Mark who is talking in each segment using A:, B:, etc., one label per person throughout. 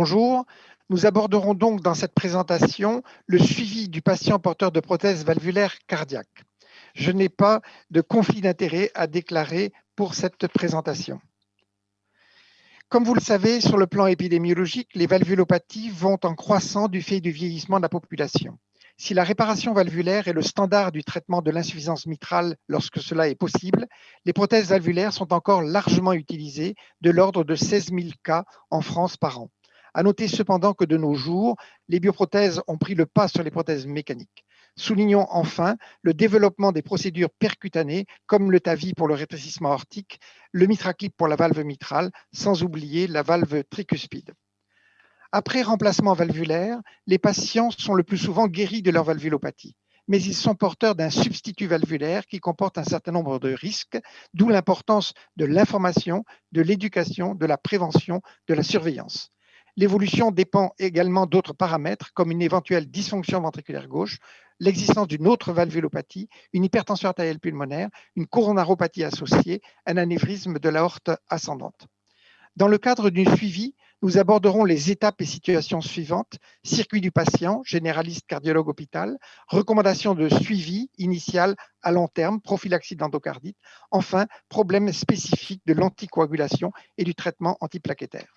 A: Bonjour, nous aborderons donc dans cette présentation le suivi du patient porteur de prothèse valvulaire cardiaque. Je n'ai pas de conflit d'intérêt à déclarer pour cette présentation. Comme vous le savez, sur le plan épidémiologique, les valvulopathies vont en croissant du fait du vieillissement de la population. Si la réparation valvulaire est le standard du traitement de l'insuffisance mitrale lorsque cela est possible, les prothèses valvulaires sont encore largement utilisées, de l'ordre de 16 000 cas en France par an. À noter cependant que de nos jours, les bioprothèses ont pris le pas sur les prothèses mécaniques. Soulignons enfin le développement des procédures percutanées comme le TAVI pour le rétrécissement aortique, le MitraClip pour la valve mitrale, sans oublier la valve tricuspide. Après remplacement valvulaire, les patients sont le plus souvent guéris de leur valvulopathie, mais ils sont porteurs d'un substitut valvulaire qui comporte un certain nombre de risques, d'où l'importance de l'information, de l'éducation, de la prévention, de la surveillance. L'évolution dépend également d'autres paramètres comme une éventuelle dysfonction ventriculaire gauche, l'existence d'une autre valvulopathie, une hypertension artérielle pulmonaire, une coronaropathie associée, un anévrisme de l'aorte ascendante. Dans le cadre du suivi, nous aborderons les étapes et situations suivantes: circuit du patient, généraliste, cardiologue, hôpital, recommandations de suivi initial à long terme, prophylaxie d'endocardite, enfin, problèmes spécifiques de l'anticoagulation et du traitement antiplaquettaire.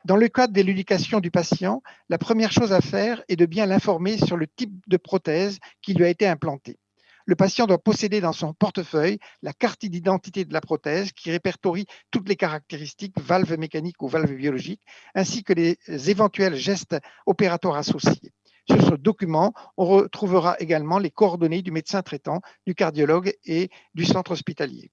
A: Dans le cadre de l'éducation du patient, la première chose à faire est de bien l'informer sur le type de prothèse qui lui a été implantée. Le patient doit posséder dans son portefeuille la carte d'identité de la prothèse qui répertorie toutes les caractéristiques, valves mécaniques ou valves biologiques, ainsi que les éventuels gestes opératoires associés. Sur ce document, on retrouvera également les coordonnées du médecin traitant, du cardiologue et du centre hospitalier.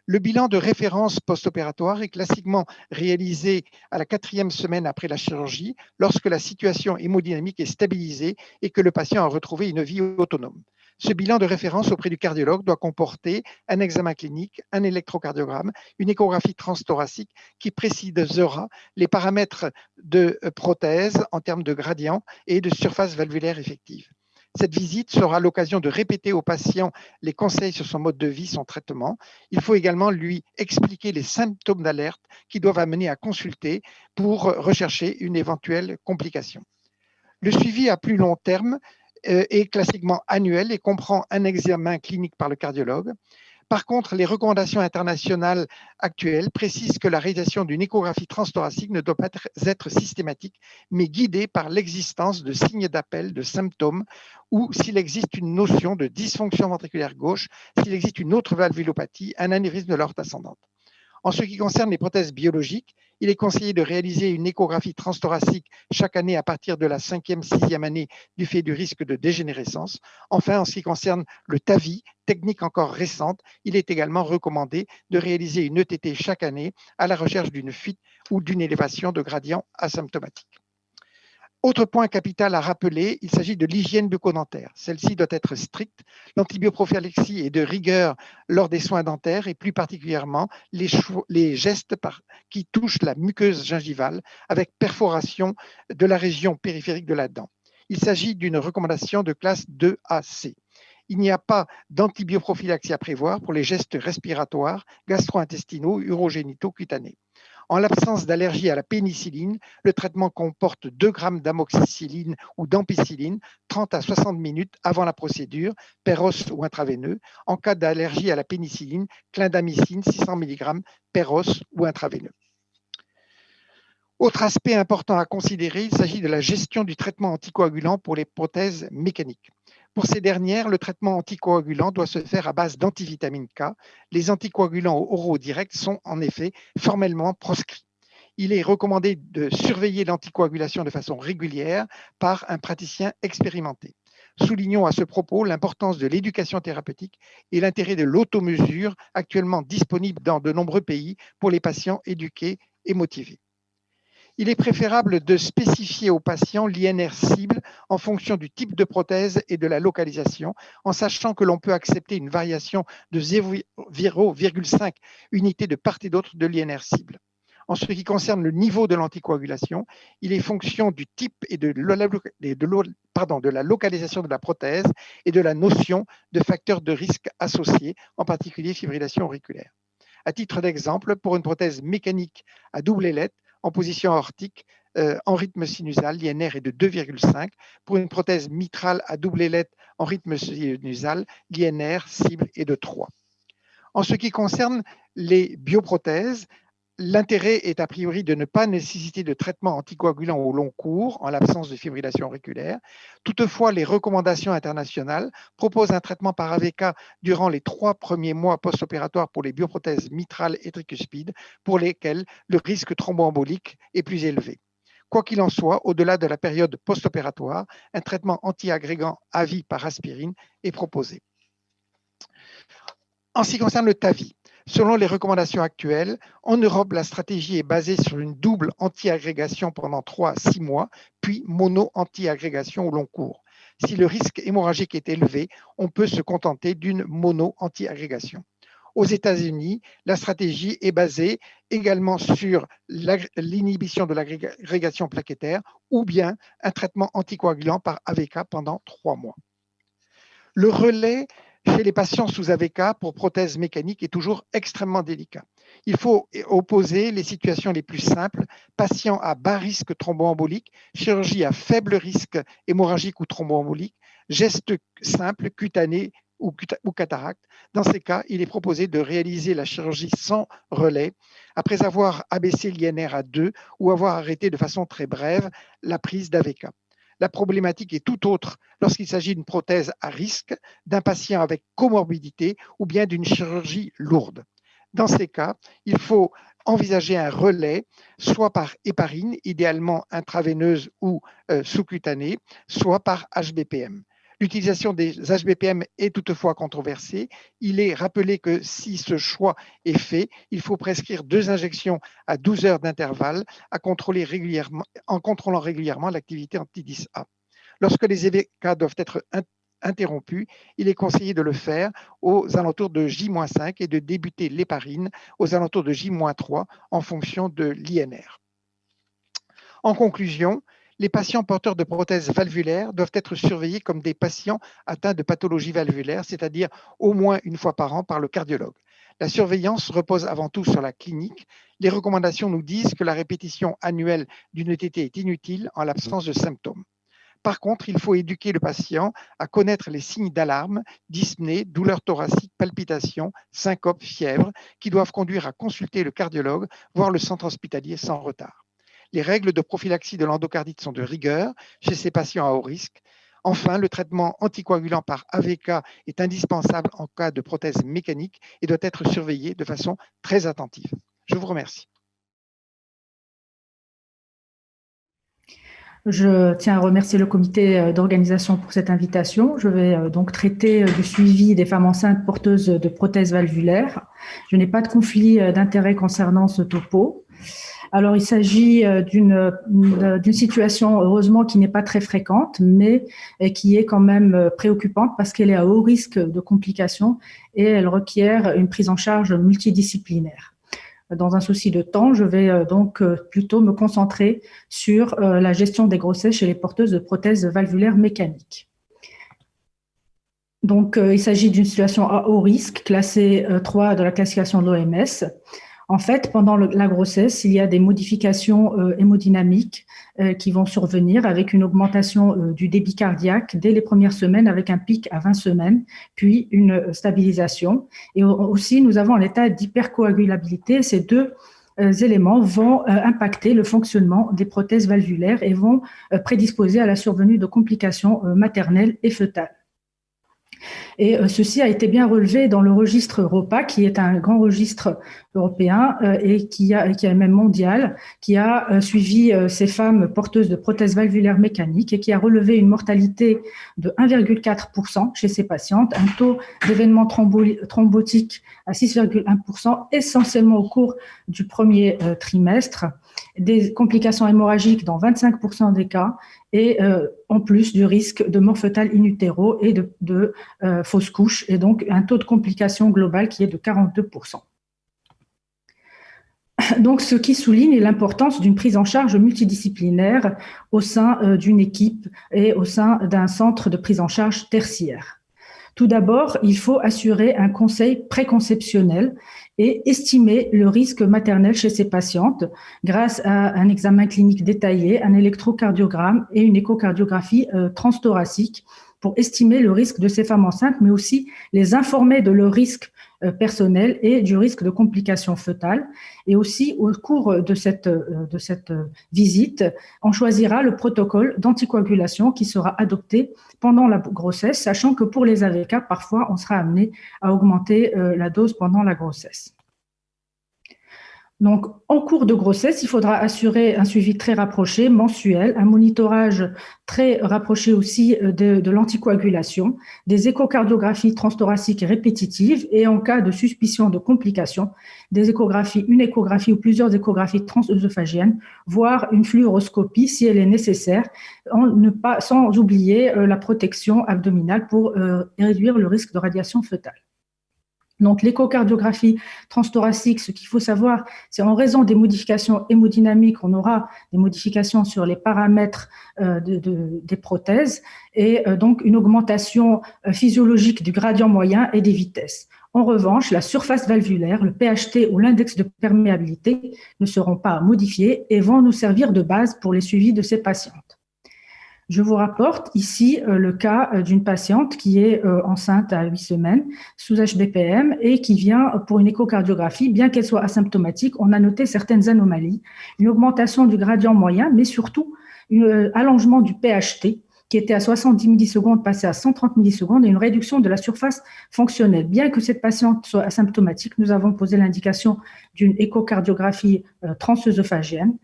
A: Le bilan de référence post-opératoire est classiquement réalisé à la 4e semaine après la chirurgie, lorsque la situation hémodynamique est stabilisée et que le patient a retrouvé une vie autonome. Ce bilan de référence auprès du cardiologue doit comporter un examen clinique, un électrocardiogramme, une échographie transthoracique qui précisera les paramètres de prothèse en termes de gradient et de surface valvulaire effective. Cette visite sera l'occasion de répéter au patient les conseils sur son mode de vie, son traitement. Il faut également lui expliquer les symptômes d'alerte qui doivent amener à consulter pour rechercher une éventuelle complication. Le suivi à plus long terme est classiquement annuel et comprend un examen clinique par le cardiologue. Par contre, les recommandations internationales actuelles précisent que la réalisation d'une échographie transthoracique ne doit pas être systématique, mais guidée par l'existence de signes d'appel, de symptômes, ou s'il existe une notion de dysfonction ventriculaire gauche, s'il existe une autre valvulopathie, un anévrisme de l'aorte ascendante. En ce qui concerne les prothèses biologiques, il est conseillé de réaliser une échographie transthoracique chaque année à partir de la 5e, 6e année du fait du risque de dégénérescence. Enfin, en ce qui concerne le TAVI, technique encore récente, il est également recommandé de réaliser une ETT chaque année à la recherche d'une fuite ou d'une élévation de gradient asymptomatique. Autre point capital à rappeler, il s'agit de l'hygiène bucco-dentaire. Celle-ci doit être stricte. L'antibioprophylactie est de rigueur lors des soins dentaires et plus particulièrement les gestes qui touchent la muqueuse gingivale avec perforation de la région périphérique de la dent. Il s'agit d'une recommandation de classe 2AC. Il n'y a pas d'antibioprophylaxie à prévoir pour les gestes respiratoires, gastro-intestinaux, urogénitaux, cutanés. En l'absence d'allergie à la pénicilline, le traitement comporte 2 grammes d'amoxicilline ou d'ampicilline 30 à 60 minutes avant la procédure, per-os ou intraveineux. En cas d'allergie à la pénicilline, clindamycine 600 mg per-os ou intraveineux. Autre aspect important à considérer, il s'agit de la gestion du traitement anticoagulant pour les prothèses mécaniques. Pour ces dernières, le traitement anticoagulant doit se faire à base d'antivitamine K. Les anticoagulants oraux directs sont en effet formellement proscrits. Il est recommandé de surveiller l'anticoagulation de façon régulière par un praticien expérimenté. Soulignons à ce propos l'importance de l'éducation thérapeutique et l'intérêt de l'automesure actuellement disponible dans de nombreux pays pour les patients éduqués et motivés. Il est préférable de spécifier au patient l'INR cible en fonction du type de prothèse et de la localisation, en sachant que l'on peut accepter une variation de 0,5 unités de part et d'autre de l'INR cible. En ce qui concerne le niveau de l'anticoagulation, il est fonction du type et de la localisation de la prothèse et de la notion de facteurs de risque associés, en particulier fibrillation auriculaire. À titre d'exemple, pour une prothèse mécanique à double ailette, en position aortique, en rythme sinusal, l'INR est de 2,5. Pour une prothèse mitrale à double ailette en rythme sinusal, l'INR cible est de 3. En ce qui concerne les bioprothèses, l'intérêt est a priori de ne pas nécessiter de traitement anticoagulant au long cours en l'absence de fibrillation auriculaire. Toutefois, les recommandations internationales proposent un traitement par AVK durant les 3 premiers mois post-opératoires pour les bioprothèses mitrales et tricuspides pour lesquelles le risque thromboembolique est plus élevé. Quoi qu'il en soit, au-delà de la période post-opératoire, un traitement anti-agrégant à vie par aspirine est proposé. En ce qui concerne le TAVI, selon les recommandations actuelles, en Europe, la stratégie est basée sur une double anti-agrégation pendant 3 à 6 mois, puis mono-anti-agrégation au long cours. Si le risque hémorragique est élevé, on peut se contenter d'une mono-anti-agrégation. Aux États-Unis, la stratégie est basée également sur l'inhibition de l'agrégation plaquettaire ou bien un traitement anticoagulant par AVK pendant 3 mois. Le relais chez les patients sous AVK pour prothèse mécanique est toujours extrêmement délicat. Il faut opposer les situations les plus simples, patients à bas risque thromboembolique, chirurgie à faible risque hémorragique ou thromboembolique, gestes simples, cutanés ou cataracte. Dans ces cas, il est proposé de réaliser la chirurgie sans relais après avoir abaissé l'INR à 2 ou avoir arrêté de façon très brève la prise d'AVK. La problématique est tout autre lorsqu'il s'agit d'une prothèse à risque, d'un patient avec comorbidité ou bien d'une chirurgie lourde. Dans ces cas, il faut envisager un relais, soit par héparine, idéalement intraveineuse ou sous-cutanée, soit par HBPM. L'utilisation des HBPM est toutefois controversée. Il est rappelé que si ce choix est fait, il faut prescrire 2 injections à 12 heures d'intervalle en contrôlant régulièrement l'activité anti-10A. Lorsque les EVK doivent être interrompus, il est conseillé de le faire aux alentours de J-5 et de débuter l'héparine aux alentours de J-3 en fonction de l'INR. En conclusion, les patients porteurs de prothèses valvulaires doivent être surveillés comme des patients atteints de pathologie valvulaire, c'est-à-dire au moins une fois par an par le cardiologue. La surveillance repose avant tout sur la clinique. Les recommandations nous disent que la répétition annuelle d'une ETT est inutile en l'absence de symptômes. Par contre, il faut éduquer le patient à connaître les signes d'alarme, dyspnée, douleur thoracique, palpitations, syncope, fièvre, qui doivent conduire à consulter le cardiologue, voire le centre hospitalier sans retard. Les règles de prophylaxie de l'endocardite sont de rigueur chez ces patients à haut risque. Enfin, le traitement anticoagulant par AVK est indispensable en cas de prothèse mécanique et doit être surveillé de façon très attentive. Je vous remercie.
B: Je tiens à remercier le comité d'organisation pour cette invitation. Je vais donc traiter du suivi des femmes enceintes porteuses de prothèses valvulaires. Je n'ai pas de conflit d'intérêt concernant ce topo. Alors, il s'agit d'une situation, heureusement, qui n'est pas très fréquente, mais qui est quand même préoccupante parce qu'elle est à haut risque de complications et elle requiert une prise en charge multidisciplinaire. Dans un souci de temps, je vais donc plutôt me concentrer sur la gestion des grossesses chez les porteuses de prothèses valvulaires mécaniques. Donc, il s'agit d'une situation à haut risque, classée 3 de la classification de l'OMS. En fait, pendant la grossesse, il y a des modifications hémodynamiques qui vont survenir avec une augmentation du débit cardiaque dès les premières semaines avec un pic à 20 semaines, puis une stabilisation. Et aussi, nous avons un état d'hypercoagulabilité. Ces deux éléments vont impacter le fonctionnement des prothèses valvulaires et vont prédisposer à la survenue de complications maternelles et fœtales. Et ceci a été bien relevé dans le registre EUROPA, qui est un grand registre européen et qui est même mondial, qui a suivi ces femmes porteuses de prothèses valvulaires mécaniques et qui a relevé une mortalité de 1,4% chez ces patientes, un taux d'événements thrombotiques à 6,1%, essentiellement au cours du premier trimestre, des complications hémorragiques dans 25% des cas, et en plus du risque de mort fœtale in utero et de fausse couche, et donc un taux de complication global qui est de 42%. Donc, ce qui souligne l'importance d'une prise en charge multidisciplinaire au sein d'une équipe et au sein d'un centre de prise en charge tertiaire. Tout d'abord, il faut assurer un conseil préconceptionnel et estimer le risque maternel chez ces patientes grâce à un examen clinique détaillé, un électrocardiogramme et une échocardiographie transthoracique pour estimer le risque de ces femmes enceintes, mais aussi les informer de leur risque personnel et du risque de complications fœtales. Et aussi, au cours de cette visite, on choisira le protocole d'anticoagulation qui sera adopté pendant la grossesse, sachant que pour les AVK, parfois, on sera amené à augmenter la dose pendant la grossesse. Donc, en cours de grossesse, il faudra assurer un suivi très rapproché, mensuel, un monitorage très rapproché aussi de l'anticoagulation, des échocardiographies transthoraciques répétitives et en cas de suspicion de complications, des échographies, une échographie ou plusieurs échographies transœsophagiennes, voire une fluoroscopie si elle est nécessaire, sans oublier la protection abdominale pour réduire le risque de radiation fœtale. Donc, l'échocardiographie transthoracique, ce qu'il faut savoir, c'est en raison des modifications hémodynamiques, on aura des modifications sur les paramètres des prothèses et donc une augmentation physiologique du gradient moyen et des vitesses. En revanche, la surface valvulaire, le PHT ou l'index de perméabilité ne seront pas modifiés et vont nous servir de base pour les suivis de ces patientes. Je vous rapporte ici le cas d'une patiente qui est enceinte à 8 semaines sous HBPM et qui vient pour une échocardiographie. Bien qu'elle soit asymptomatique, on a noté certaines anomalies, une augmentation du gradient moyen, mais surtout un allongement du PHT qui était à 70 millisecondes passé à 130 millisecondes et une réduction de la surface fonctionnelle. Bien que cette patiente soit asymptomatique, nous avons posé l'indication d'une échocardiographie transœsophagienne.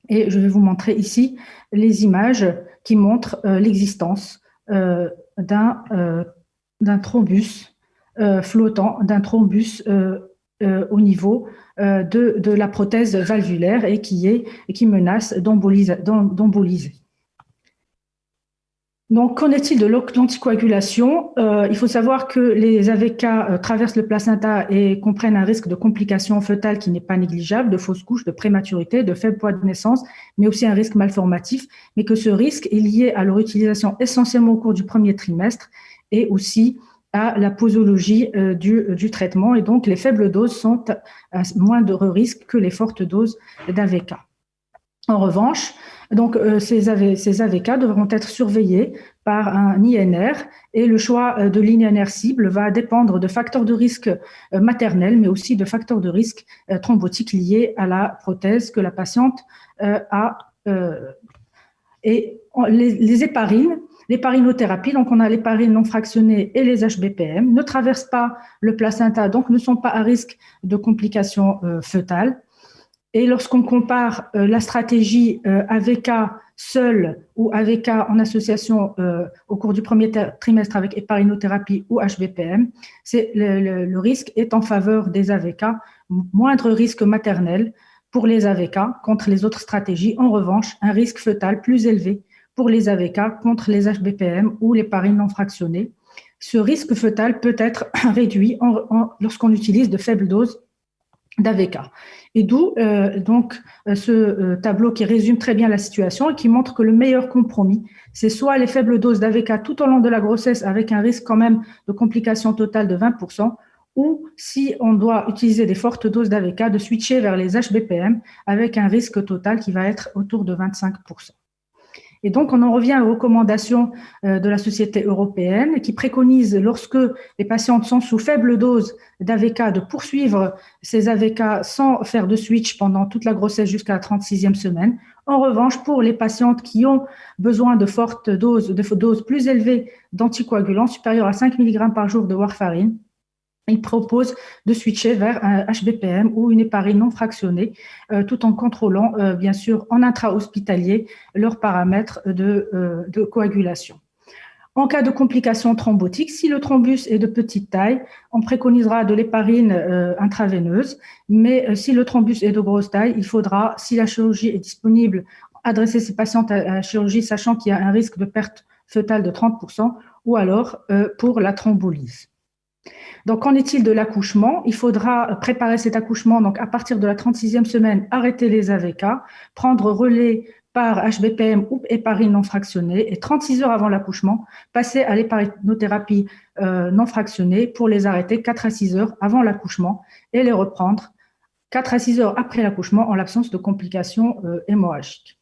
B: Et je vais vous montrer ici les images qui montrent l'existence d'un thrombus flottant, d'un thrombus au niveau de la prothèse valvulaire et qui menace d'emboliser. Donc, qu'en est-il de l'anticoagulation? Il faut savoir que les AVK traversent le placenta et comprennent un risque de complications fœtales qui n'est pas négligeable, de fausse couche, de prématurité, de faible poids de naissance, mais aussi un risque malformatif, mais que ce risque est lié à leur utilisation essentiellement au cours du premier trimestre et aussi à la posologie du traitement. Et donc, les faibles doses sont à moindre risque que les fortes doses d'AVK. En revanche, donc, ces AVK devront être surveillés par un INR et le choix de l'INR cible va dépendre de facteurs de risque maternels, mais aussi de facteurs de risque thrombotiques liés à la prothèse que la patiente a. Et les héparines, l'héparinothérapie, donc on a l'héparine non fractionnée et les HBPM, ne traversent pas le placenta, donc ne sont pas à risque de complications fœtales. Et lorsqu'on compare la stratégie AVK seule ou AVK en association au cours du premier trimestre avec héparinothérapie ou HBPM, le risque est en faveur des AVK, moindre risque maternel pour les AVK contre les autres stratégies. En revanche, un risque fœtal plus élevé pour les AVK contre les HBPM ou l'héparine non fractionnée. Ce risque fœtal peut être réduit lorsqu'on utilise de faibles doses d'AVK. Et d'où ce tableau qui résume très bien la situation et qui montre que le meilleur compromis, c'est soit les faibles doses d'AVK tout au long de la grossesse avec un risque quand même de complications totales de 20%, ou si on doit utiliser des fortes doses d'AVK, de switcher vers les HBPM avec un risque total qui va être autour de 25%. Et donc, on en revient aux recommandations de la Société européenne qui préconise, lorsque les patientes sont sous faible dose d'AVK, de poursuivre ces AVK sans faire de switch pendant toute la grossesse jusqu'à la 36e semaine. En revanche, pour les patientes qui ont besoin de fortes doses, de doses plus élevées d'anticoagulants, supérieures à 5 mg par jour de warfarine, il propose de switcher vers un HBPM ou une héparine non fractionnée, tout en contrôlant, bien sûr, en intra-hospitalier, leurs paramètres de coagulation. En cas de complications thrombotiques, si le thrombus est de petite taille, on préconisera de l'héparine intraveineuse, mais si le thrombus est de grosse taille, il faudra, si la chirurgie est disponible, adresser ces patientes à la chirurgie, sachant qu'il y a un risque de perte fœtale de 30%, ou alors pour la thrombolyse. Donc, qu'en est-il de l'accouchement? Il faudra préparer cet accouchement, donc à partir de la 36e semaine, arrêter les AVK, prendre relais par HBPM ou héparine non fractionnée et 36 heures avant l'accouchement, passer à l'héparinothérapie non fractionnée pour les arrêter 4 à 6 heures avant l'accouchement et les reprendre 4 à 6 heures après l'accouchement en l'absence de complications hémorragiques.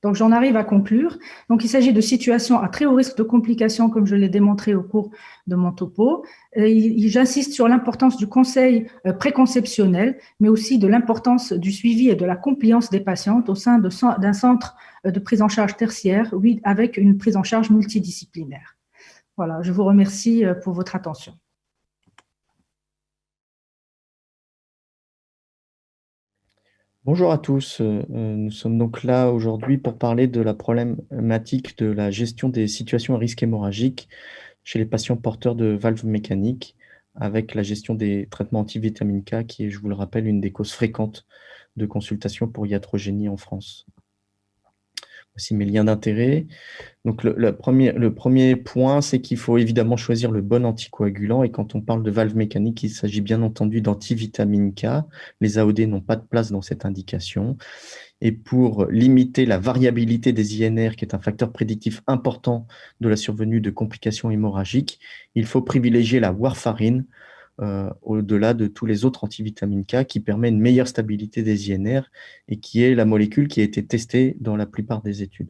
B: Donc, j'en arrive à conclure. Donc, il s'agit de situations à très haut risque de complications, comme je l'ai démontré au cours de mon topo. J'insiste sur l'importance du conseil préconceptionnel, mais aussi de l'importance du suivi et de la compliance des patientes au sein d'un centre de prise en charge tertiaire, oui, avec une prise en charge multidisciplinaire. Voilà, je vous remercie pour votre attention.
C: Bonjour à tous, nous sommes donc là aujourd'hui pour parler de la problématique de la gestion des situations à risque hémorragique chez les patients porteurs de valves mécaniques avec la gestion des traitements antivitamine K qui est, je vous le rappelle, une des causes fréquentes de consultation pour iatrogénie en France. Voici mes liens d'intérêt. Donc, le premier point, c'est qu'il faut évidemment choisir le bon anticoagulant. Et quand on parle de valve mécanique, il s'agit bien entendu d'antivitamine K. Les AOD n'ont pas de place dans cette indication. Et pour limiter la variabilité des INR, qui est un facteur prédictif important de la survenue de complications hémorragiques, il faut privilégier la warfarine au-delà de tous les autres antivitamines K qui permet une meilleure stabilité des INR et qui est la molécule qui a été testée dans la plupart des études.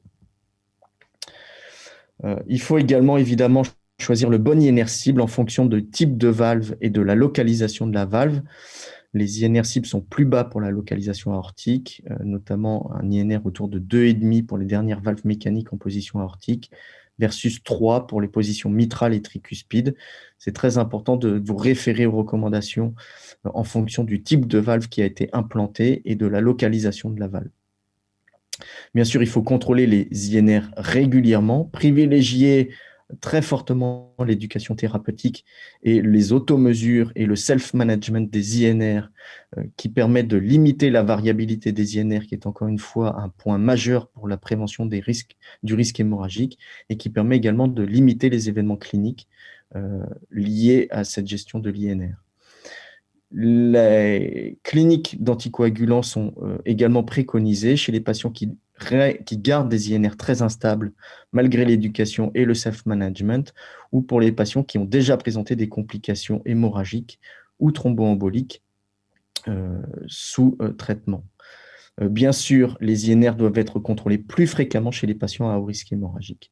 C: Il faut également évidemment choisir le bon INR cible en fonction du type de valve et de la localisation de la valve. Les INR cibles sont plus bas pour la localisation aortique, notamment un INR autour de 2,5 pour les dernières valves mécaniques en position aortique, versus 3 pour les positions mitrales et tricuspides. C'est très important de vous référer aux recommandations en fonction du type de valve qui a été implanté et de la localisation de la valve. Bien sûr, il faut contrôler les INR régulièrement, privilégier très fortement l'éducation thérapeutique et les automesures et le self-management des INR qui permettent de limiter la variabilité des INR, qui est encore une fois un point majeur pour la prévention du risque hémorragique et qui permet également de limiter les événements cliniques liés à cette gestion de l'INR. Les cliniques d'anticoagulants sont également préconisées chez les patients qui gardent des INR très instables malgré l'éducation et le self-management, ou pour les patients qui ont déjà présenté des complications hémorragiques ou thromboemboliques sous traitement. Bien sûr, les INR doivent être contrôlés plus fréquemment chez les patients à haut risque hémorragique.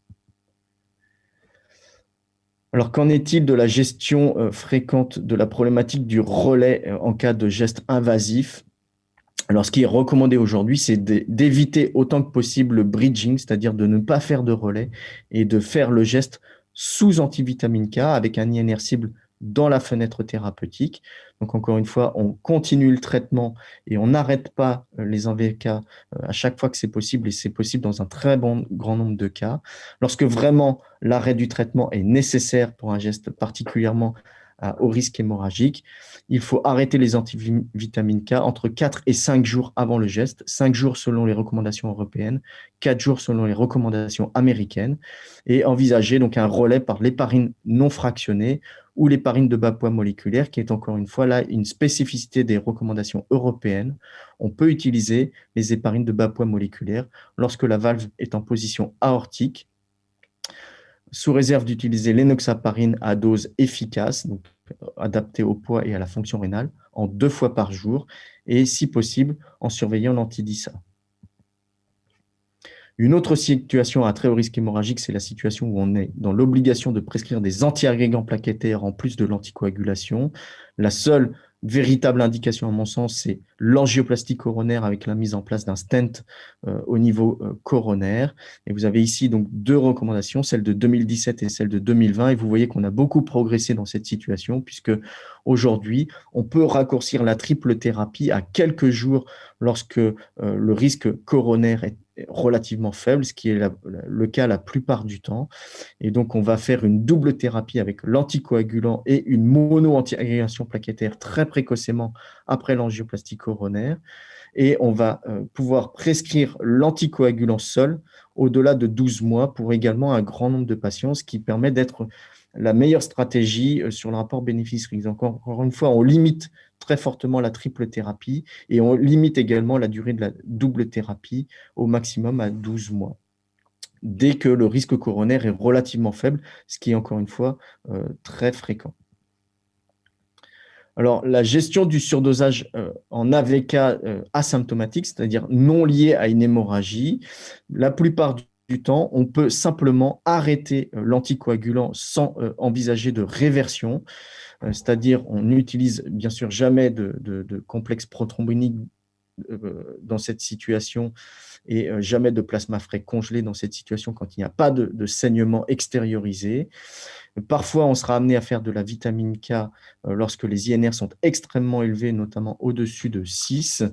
C: Alors, qu'en est-il de la gestion fréquente de la problématique du relais en cas de geste invasif? Alors, ce qui est recommandé aujourd'hui, c'est d'éviter autant que possible le bridging, c'est-à-dire de ne pas faire de relais et de faire le geste sous antivitamine K avec un INR cible dans la fenêtre thérapeutique. Donc, encore une fois, on continue le traitement et on n'arrête pas les AVK à chaque fois que c'est possible, et c'est possible dans un très grand nombre de cas. Lorsque vraiment l'arrêt du traitement est nécessaire pour un geste particulièrement au risque hémorragique, il faut arrêter les antivitamines K entre 4 et 5 jours avant le geste, 5 jours selon les recommandations européennes, 4 jours selon les recommandations américaines, et envisager donc un relais par l'héparine non fractionnée ou l'héparine de bas poids moléculaire, qui est encore une fois là une spécificité des recommandations européennes. On peut utiliser les héparines de bas poids moléculaire lorsque la valve est en position aortique, sous réserve d'utiliser l'enoxaparine à dose efficace, donc adaptée au poids et à la fonction rénale, en 2 fois par jour, et si possible en surveillant l'anti-DISA. Une autre situation à très haut risque hémorragique, c'est la situation où on est dans l'obligation de prescrire des antiagrégants plaquettaires en plus de l'anticoagulation. La seule véritable indication, à mon sens, c'est l'angioplastie coronaire avec la mise en place d'un stent au niveau coronaire. Et vous avez ici donc 2 recommandations, celle de 2017 et celle de 2020. Et vous voyez qu'on a beaucoup progressé dans cette situation, puisque aujourd'hui, on peut raccourcir la triple thérapie à quelques jours lorsque le risque coronaire est relativement faible, ce qui est le cas la plupart du temps. Et donc, on va faire une double thérapie avec l'anticoagulant et une mono-antiagrégation plaquettaire très précocement après l'angioplastie coronaire. Et on va pouvoir prescrire l'anticoagulant seul au-delà de 12 mois pour également un grand nombre de patients, ce qui permet d'être la meilleure stratégie sur le rapport bénéfice-risque. Donc, encore une fois, on limite très fortement la triple thérapie et on limite également la durée de la double thérapie au maximum à 12 mois, dès que le risque coronaire est relativement faible, ce qui est encore une fois très fréquent. Alors, la gestion du surdosage en AVK asymptomatique, c'est-à-dire non lié à une hémorragie, la plupart du temps, on peut simplement arrêter l'anticoagulant sans envisager de réversion, c'est-à-dire on n'utilise bien sûr jamais de complexe prothrombinique dans cette situation et jamais de plasma frais congelé dans cette situation quand il n'y a pas de saignement extériorisé. Parfois, on sera amené à faire de la vitamine K lorsque les INR sont extrêmement élevés, notamment au-dessus de 6.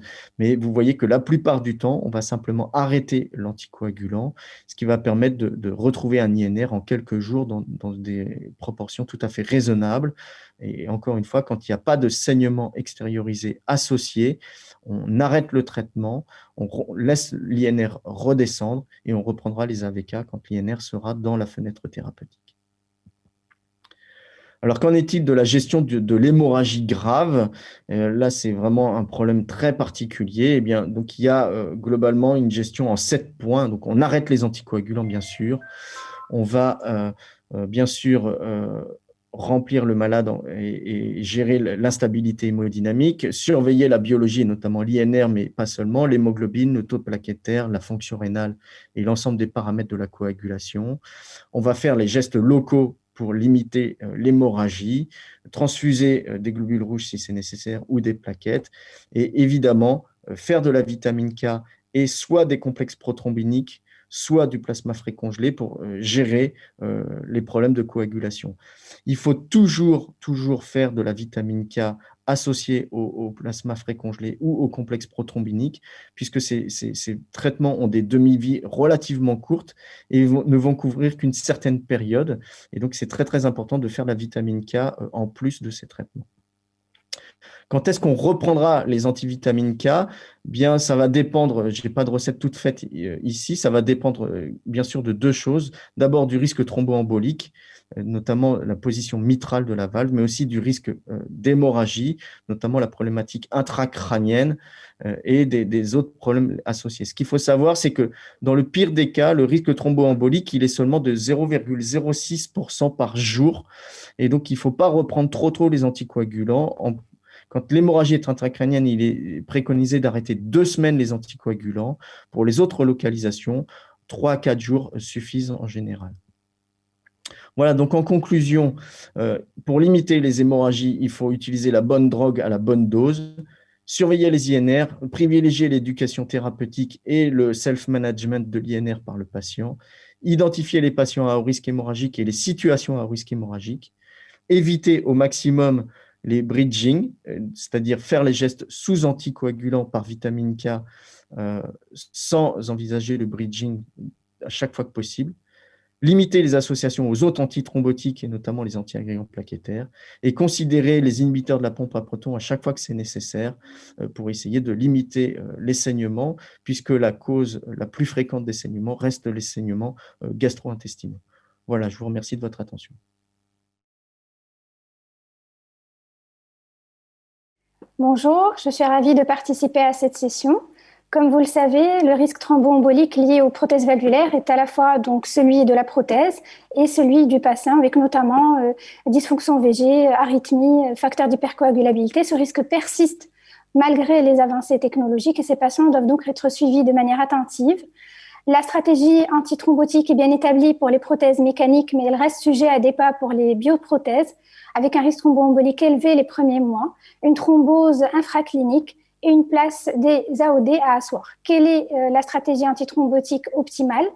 C: Mais vous voyez que la plupart du temps, on va simplement arrêter l'anticoagulant, ce qui va permettre de retrouver un INR en quelques jours dans des proportions tout à fait raisonnables. Et encore une fois, quand il n'y a pas de saignement extériorisé associé, on arrête le traitement, on laisse l'INR redescendre et on reprendra les AVK quand l'INR sera dans la fenêtre thérapeutique. Alors, qu'en est-il de la gestion de l'hémorragie grave? Là, c'est vraiment un problème très particulier. Eh bien, donc, il y a globalement une gestion en 7 points. Donc, on arrête les anticoagulants, bien sûr. On va, bien sûr, remplir le malade et gérer l'instabilité hémodynamique, surveiller la biologie, notamment l'INR, mais pas seulement, l'hémoglobine, le taux plaquettaire, la fonction rénale et l'ensemble des paramètres de la coagulation. On va faire les gestes locaux pour limiter l'hémorragie, transfuser des globules rouges si c'est nécessaire ou des plaquettes, et évidemment faire de la vitamine K et soit des complexes prothrombiques, soit du plasma frais congelé pour gérer les problèmes de coagulation. Il faut toujours faire de la vitamine K associée au plasma frais congelé ou au complexe prothrombique, puisque ces traitements ont des demi-vies relativement courtes et ne vont couvrir qu'une certaine période. Et donc, c'est très, très important de faire la vitamine K en plus de ces traitements. Quand est-ce qu'on reprendra les antivitamines K? Bien, ça va dépendre, je n'ai pas de recette toute faite ici, ça va dépendre bien sûr de 2 choses. D'abord du risque thromboembolique, notamment la position mitrale de la valve, mais aussi du risque d'hémorragie, notamment la problématique intracrânienne et des autres problèmes associés. Ce qu'il faut savoir, c'est que dans le pire des cas, le risque thromboembolique, il est seulement de 0,06% par jour. Et donc, il ne faut pas reprendre trop les anticoagulants. Quand l'hémorragie est intracrânienne, il est préconisé d'arrêter 2 semaines les anticoagulants. Pour les autres localisations, 3 à 4 jours suffisent en général. Voilà, donc en conclusion, pour limiter les hémorragies, il faut utiliser la bonne drogue à la bonne dose, surveiller les INR, privilégier l'éducation thérapeutique et le self-management de l'INR par le patient, identifier les patients à haut risque hémorragique et les situations à haut risque hémorragique, éviter au maximum les bridging, c'est-à-dire faire les gestes sous anticoagulants par vitamine K sans envisager le bridging à chaque fois que possible, limiter les associations aux autres antithrombotiques et notamment les antiagrégants plaquettaires et considérer les inhibiteurs de la pompe à protons à chaque fois que c'est nécessaire pour essayer de limiter les saignements puisque la cause la plus fréquente des saignements reste les saignements gastro-intestinaux. Voilà, je vous remercie de votre attention.
D: Bonjour, je suis ravie de participer à cette session. Comme vous le savez, le risque thromboembolique lié aux prothèses valvulaires est à la fois donc celui de la prothèse et celui du patient, avec notamment dysfonction VG, arythmie, facteur d'hypercoagulabilité. Ce risque persiste malgré les avancées technologiques et ces patients doivent donc être suivis de manière attentive. La stratégie antithrombotique est bien établie pour les prothèses mécaniques, mais elle reste sujet à débat pour les bioprothèses, avec un risque thromboembolique élevé les premiers mois, une thrombose infraclinique et une place des AOD à asseoir. Quelle est la stratégie antithrombotique optimale?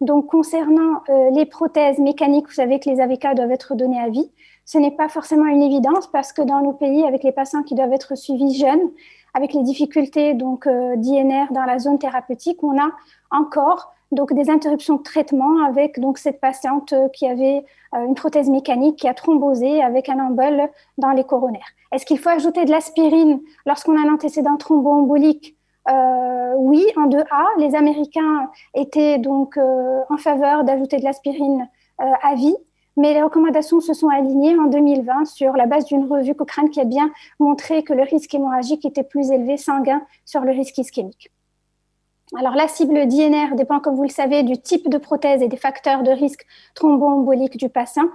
D: Donc, concernant les prothèses mécaniques, vous savez que les AVK doivent être donnés à vie. Ce n'est pas forcément une évidence parce que dans nos pays, avec les patients qui doivent être suivis jeunes, avec les difficultés d'INR dans la zone thérapeutique, on a encore donc des interruptions de traitement avec donc cette patiente qui avait une prothèse mécanique qui a thrombosé avec un embole dans les coronaires. Est-ce qu'il faut ajouter de l'aspirine lorsqu'on a un antécédent thromboembolique? Oui, en 2A, les Américains étaient donc en faveur d'ajouter de l'aspirine à vie, mais les recommandations se sont alignées en 2020 sur la base d'une revue Cochrane qui a bien montré que le risque hémorragique était plus élevé sanguin sur le risque ischémique. Alors, la cible d'INR dépend, comme vous le savez, du type de prothèse et des facteurs de risque thromboembolique du patient.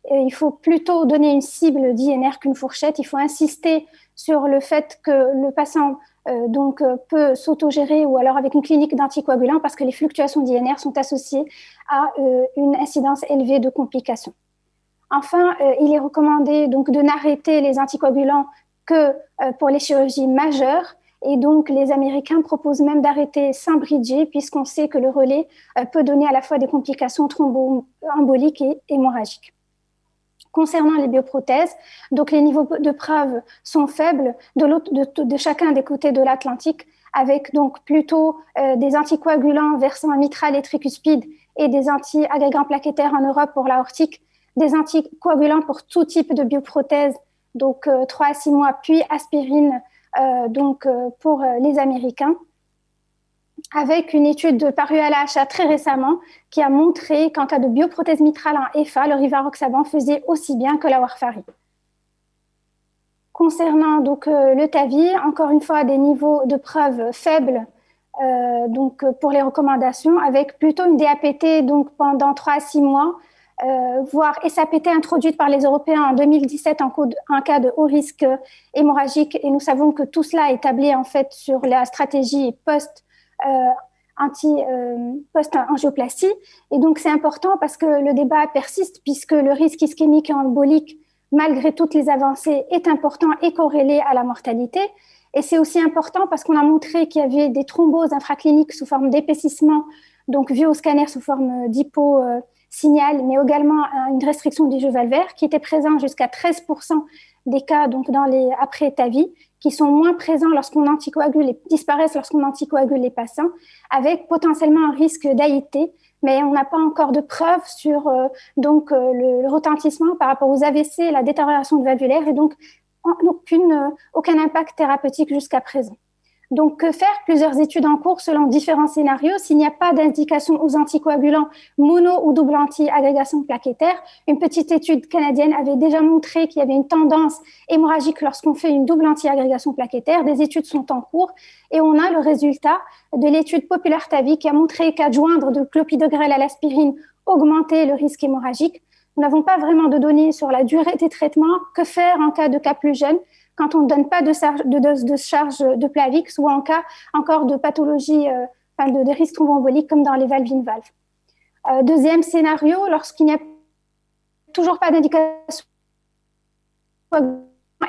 D: Il faut plutôt donner une cible d'INR qu'une fourchette. Il faut insister sur le fait que le patient peut s'autogérer ou alors avec une clinique d'anticoagulants parce que les fluctuations d'INR sont associées à une incidence élevée de complications. Enfin, il est recommandé donc de n'arrêter les anticoagulants que pour les chirurgies majeures. Et donc, les Américains proposent même d'arrêter sans bridger puisqu'on sait que le relais peut donner à la fois des complications thromboemboliques et hémorragiques. Concernant les bioprothèses, donc les niveaux de preuve sont faibles de chacun des côtés de l'Atlantique, avec donc plutôt des anticoagulants versant mitral et tricuspide et des anti-agrégants plaquettaires en Europe pour l'aortique, des anticoagulants pour tout type de bioprothèse, donc 3 à 6 mois, puis aspirine pour les Américains, avec une étude parue à l'AHA très récemment qui a montré qu'en cas de bioprothèse mitrale en EFA, le rivaroxaban faisait aussi bien que la warfarin. Concernant donc le TAVI, encore une fois des niveaux de preuve faibles pour les recommandations, avec plutôt une DAPT donc pendant 3 à 6 mois, voire SAPT introduite par les Européens en 2017 en cas de haut risque hémorragique. Et nous savons que tout cela est établi en fait sur la stratégie post-angioplastie. Et donc, c'est important parce que le débat persiste puisque le risque ischémique et embolique, malgré toutes les avancées, est important et corrélé à la mortalité. Et c'est aussi important parce qu'on a montré qu'il y avait des thromboses infracliniques sous forme d'épaississement, donc vues au scanner sous forme d'hyposignal, mais également une restriction du jeu valvaire qui était présent jusqu'à 13% des cas donc après TAVI, qui sont moins présents lorsqu'on anticoagule et disparaissent lorsqu'on anticoagule les patients, avec potentiellement un risque d'AIT, mais on n'a pas encore de preuves sur le retentissement par rapport aux AVC et la détérioration valvulaire, et donc aucun impact thérapeutique jusqu'à présent. Donc, que faire? Plusieurs études en cours selon différents scénarios. S'il n'y a pas d'indication aux anticoagulants mono ou double anti-agrégation plaquettaire, une petite étude canadienne avait déjà montré qu'il y avait une tendance hémorragique lorsqu'on fait une double anti-agrégation plaquettaire. Des études sont en cours et on a le résultat de l'étude populaire TAVI qui a montré qu'adjoindre de clopidogrel à l'aspirine augmentait le risque hémorragique. Nous n'avons pas vraiment de données sur la durée des traitements. Que faire en cas de cas plus jeunes quand on ne donne pas de charge de Plavix ou en cas encore de pathologie, de risque thromboembolique comme dans les valves-in-valves. Deuxième scénario, lorsqu'il n'y a toujours pas d'indication,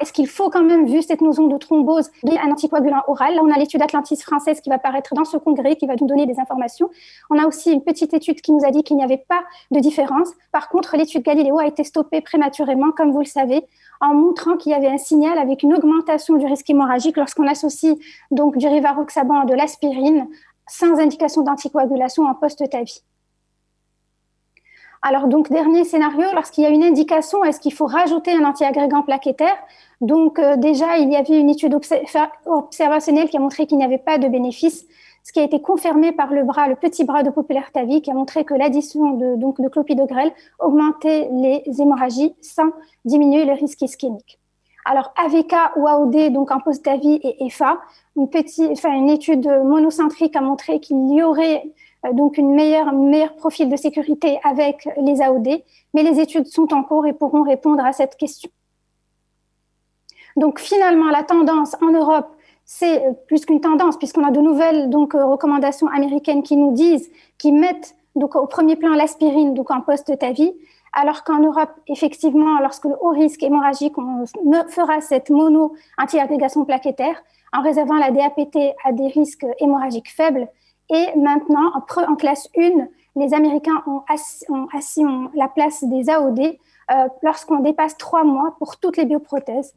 D: est-ce qu'il faut quand même, vu cette notion de thrombose, un anticoagulant oral? Là, on a l'étude Atlantis française qui va paraître dans ce congrès, qui va nous donner des informations. On a aussi une petite étude qui nous a dit qu'il n'y avait pas de différence. Par contre, l'étude Galileo a été stoppée prématurément, comme vous le savez, en montrant qu'il y avait un signal avec une augmentation du risque hémorragique lorsqu'on associe donc du rivaroxaban à de l'aspirine sans indication d'anticoagulation en post-TAVI. Alors, donc, dernier scénario, lorsqu'il y a une indication, est-ce qu'il faut rajouter un antiagrégant plaquettaire? Donc, déjà, il y avait une étude observationnelle qui a montré qu'il n'y avait pas de bénéfice, ce qui a été confirmé par le petit bras de Populaire TAVI, qui a montré que l'addition de clopidogrel augmentait les hémorragies sans diminuer le risque ischémique. Alors, AVK ou AOD, donc en post-TAVI et EFA, une étude monocentrique a montré qu'il y aurait donc un meilleur profil de sécurité avec les AOD, mais les études sont en cours et pourront répondre à cette question. Donc finalement, la tendance en Europe, c'est plus qu'une tendance, puisqu'on a de nouvelles recommandations américaines qui mettent donc, au premier plan l'aspirine donc en post-TAVI, alors qu'en Europe, effectivement, lorsque le haut risque hémorragique, on fera cette mono-anti-agrégation plaquettaire en réservant la DAPT à des risques hémorragiques faibles. Et maintenant, en classe 1, les Américains ont assis la place des AOD lorsqu'on dépasse 3 mois pour toutes les bioprothèses.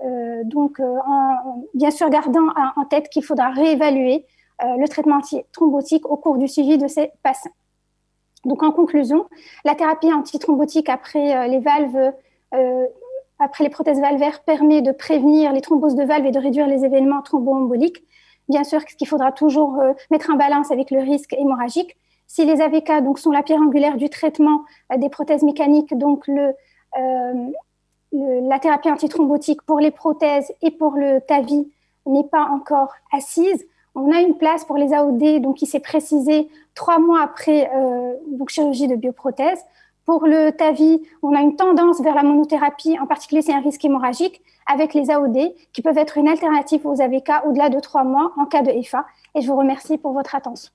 D: Bien sûr, gardant en tête qu'il faudra réévaluer le traitement antithrombotique au cours du suivi de ces patients. Donc, en conclusion, la thérapie antithrombotique après les prothèses valvaires permet de prévenir les thromboses de valves et de réduire les événements thromboemboliques. Bien sûr, qu'il faudra toujours mettre en balance avec le risque hémorragique, Si les AVK donc, sont la pierre angulaire du traitement des prothèses mécaniques, donc la thérapie antithrombotique pour les prothèses et pour le TAVI n'est pas encore assise. On a une place pour les AOD donc, qui s'est précisée 3 mois après donc, chirurgie de bioprothèse. Pour le TAVI, on a une tendance vers la monothérapie, en particulier c'est un risque hémorragique, avec les AOD qui peuvent être une alternative aux AVK au-delà de 3 mois en cas de FA. Et je vous remercie pour votre attention.